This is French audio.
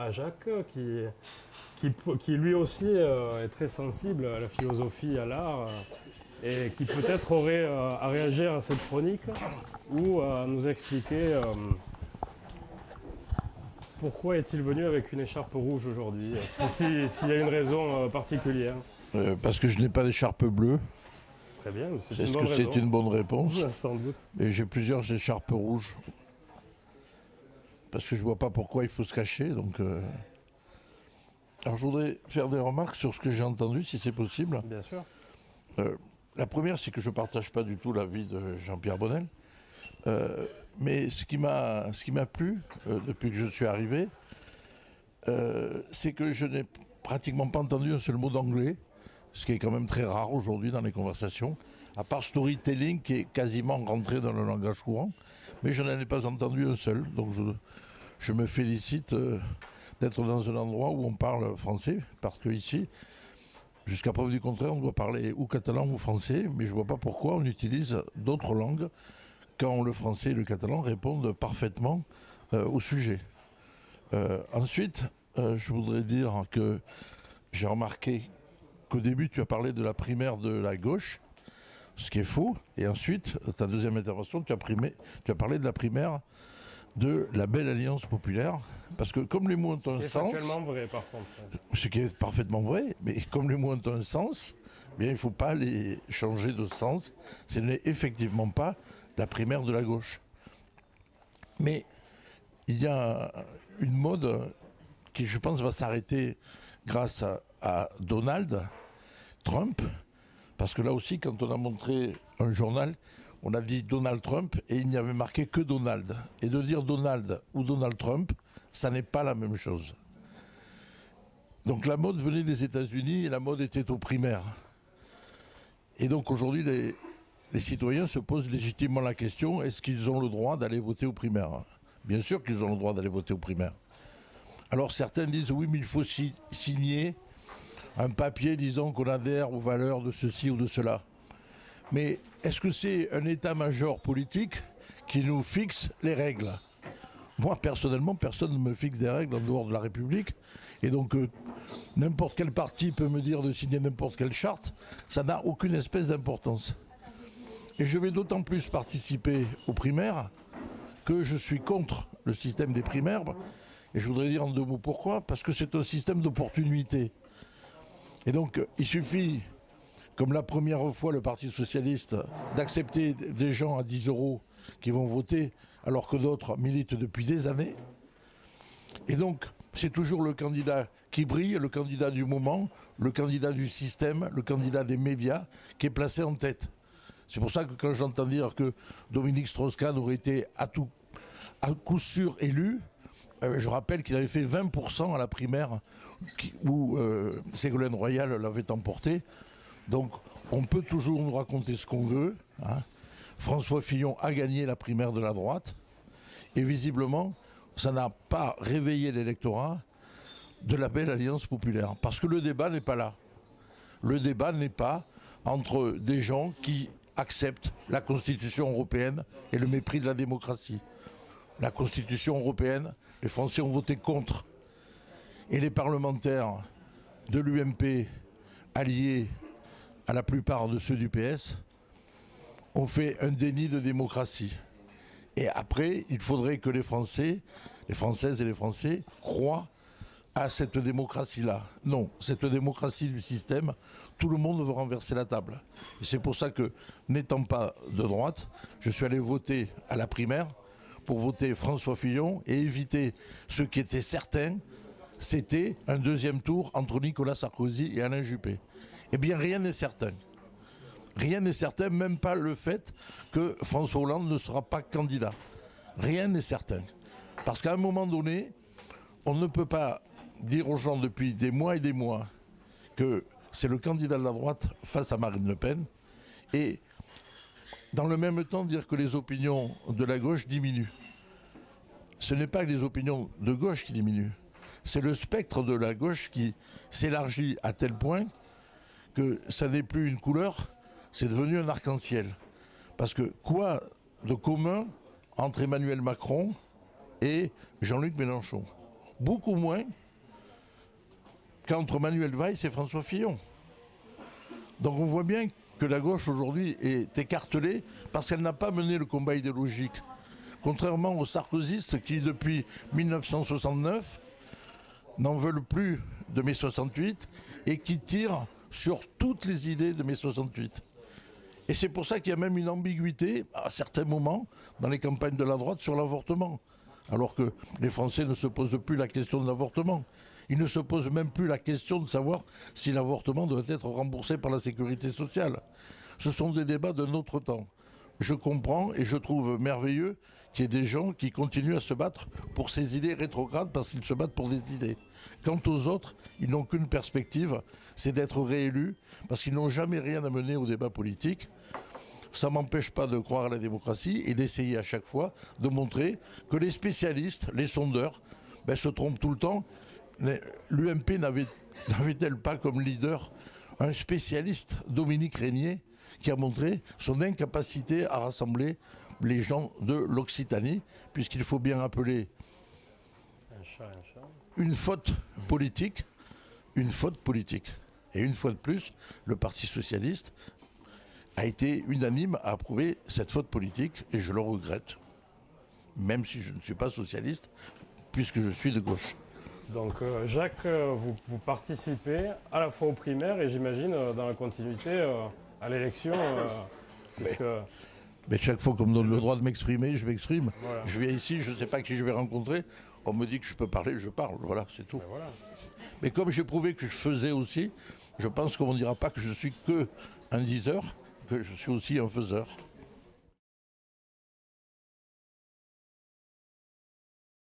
à Jacques, qui lui aussi est très sensible à la philosophie, à l'art, et qui peut-être aurait à réagir à cette chronique ou à nous expliquer pourquoi est-il venu avec une écharpe rouge aujourd'hui, s'il y a une raison particulière. Parce que je n'ai pas d'écharpe bleue. Très bien, c'est une Est-ce bonne que raison. c'est une bonne réponse? Sans doute. Et j'ai plusieurs écharpes rouges. Parce que je vois pas pourquoi il faut se cacher. Donc, Alors je voudrais faire des remarques sur ce que j'ai entendu, si c'est possible. Bien sûr. La première, c'est que je ne partage pas du tout l'avis de Jean-Pierre Bonnel. Mais ce qui m'a plu depuis que je suis arrivé, c'est que je n'ai pratiquement pas entendu un seul mot d'anglais, ce qui est quand même très rare aujourd'hui dans les conversations, à part storytelling qui est quasiment rentré dans le langage courant, mais je n'en ai pas entendu un seul. Donc je me félicite d'être dans un endroit où on parle français, parce que ici, jusqu'à preuve du contraire, on doit parler ou catalan ou français, mais je ne vois pas pourquoi on utilise d'autres langues quand le français et le catalan répondent parfaitement au sujet. Ensuite, je voudrais dire que j'ai remarqué qu'au début, tu as parlé de la primaire de la gauche, ce qui est faux, et ensuite, ta deuxième intervention, tu as parlé de la primaire de la belle alliance populaire, parce que comme les mots ont un C'est sens... C'est factuellement vrai, par contre. Ce qui est parfaitement vrai, mais comme les mots ont un sens, bien, il ne faut pas les changer de sens. Ce n'est effectivement pas la primaire de la gauche. Mais il y a une mode qui, je pense, va s'arrêter grâce à Donald Trump, parce que là aussi, quand on a montré un journal, on a dit Donald Trump et il n'y avait marqué que Donald. Et de dire Donald ou Donald Trump, ça n'est pas la même chose. Donc la mode venait des États-Unis et la mode était aux primaires. Et donc aujourd'hui, les citoyens se posent légitimement la question, est-ce qu'ils ont le droit d'aller voter aux primaires? Bien sûr qu'ils ont le droit d'aller voter aux primaires. Alors certains disent oui, mais il faut signer un papier disant qu'on adhère aux valeurs de ceci ou de cela. Mais est-ce que c'est un état-major politique qui nous fixe les règles? Moi, personnellement, personne ne me fixe des règles en dehors de la République. Et donc, n'importe quel parti peut me dire de signer n'importe quelle charte. Ça n'a aucune espèce d'importance. Et je vais d'autant plus participer aux primaires que je suis contre le système des primaires. Et je voudrais dire en deux mots pourquoi. Parce que c'est un système d'opportunité. Et donc, il suffit, comme la première fois le Parti Socialiste, d'accepter des gens à 10 € qui vont voter, alors que d'autres militent depuis des années. Et donc, c'est toujours le candidat qui brille, le candidat du moment, le candidat du système, le candidat des médias, qui est placé en tête. C'est pour ça que quand j'entends dire que Dominique Strauss-Kahn aurait été à coup sûr élu, je rappelle qu'il avait fait 20% à la primaire où Ségolène Royal l'avait emporté. Donc on peut toujours nous raconter ce qu'on veut. Hein. François Fillon a gagné la primaire de la droite. Et visiblement, ça n'a pas réveillé l'électorat de la belle alliance populaire. Parce que le débat n'est pas là. Le débat n'est pas entre des gens qui acceptent la Constitution européenne et le mépris de la démocratie. La Constitution européenne, les Français ont voté contre. Et les parlementaires de l'UMP, alliés à la plupart de ceux du PS, ont fait un déni de démocratie. Et après, il faudrait que les Français, les Françaises et les Français croient à cette démocratie-là. Non, cette démocratie du système, tout le monde veut renverser la table. Et c'est pour ça que, n'étant pas de droite, je suis allé voter à la primaire pour voter François Fillon et éviter ce qui était certain, c'était un deuxième tour entre Nicolas Sarkozy et Alain Juppé. Eh bien, rien n'est certain. Rien n'est certain, même pas le fait que François Hollande ne sera pas candidat. Rien n'est certain. Parce qu'à un moment donné, on ne peut pas dire aux gens depuis des mois et des mois que c'est le candidat de la droite face à Marine Le Pen et dans le même temps dire que les opinions de la gauche diminuent. Ce n'est pas les opinions de gauche qui diminuent, c'est le spectre de la gauche qui s'élargit à tel point que ça n'est plus une couleur, c'est devenu un arc-en-ciel. Parce que quoi de commun entre Emmanuel Macron et Jean-Luc Mélenchon? beaucoup moins qu'entre Manuel Valls et François Fillon. Donc on voit bien que la gauche aujourd'hui est écartelée parce qu'elle n'a pas mené le combat idéologique. Contrairement aux sarkozystes qui, depuis 1969, n'en veulent plus de mai 68 et qui tirent sur toutes les idées de mai 68. Et c'est pour ça qu'il y a même une ambiguïté, à certains moments, dans les campagnes de la droite sur l'avortement. Alors que les Français ne se posent plus la question de l'avortement. Ils ne se posent même plus la question de savoir si l'avortement doit être remboursé par la sécurité sociale. Ce sont des débats d'un autre temps. Je comprends et je trouve merveilleux qu'il y ait des gens qui continuent à se battre pour ces idées rétrogrades parce qu'ils se battent pour des idées. Quant aux autres, ils n'ont qu'une perspective, c'est d'être réélus parce qu'ils n'ont jamais rien à mener au débat politique. Ça ne m'empêche pas de croire à la démocratie et d'essayer à chaque fois de montrer que les spécialistes, les sondeurs, se trompent tout le temps. L'UMP n'avait-elle pas comme leader un spécialiste, Dominique Régnier, qui a montré son incapacité à rassembler les gens de l'Occitanie, puisqu'il faut bien appeler une faute politique, une faute politique. Et une fois de plus, le Parti socialiste a été unanime à approuver cette faute politique, et je le regrette, même si je ne suis pas socialiste, puisque je suis de gauche. Donc Jacques, vous participez à la fois aux primaires et j'imagine dans la continuité à l'élection. Mais chaque fois qu'on me donne le droit de m'exprimer, je m'exprime. Voilà. Je viens ici, je ne sais pas qui je vais rencontrer. On me dit que je peux parler, je parle. Voilà, c'est tout. Voilà. Mais comme j'ai prouvé que je faisais aussi, je pense qu'on ne dira pas que je suis que un diseur, que je suis aussi un faiseur.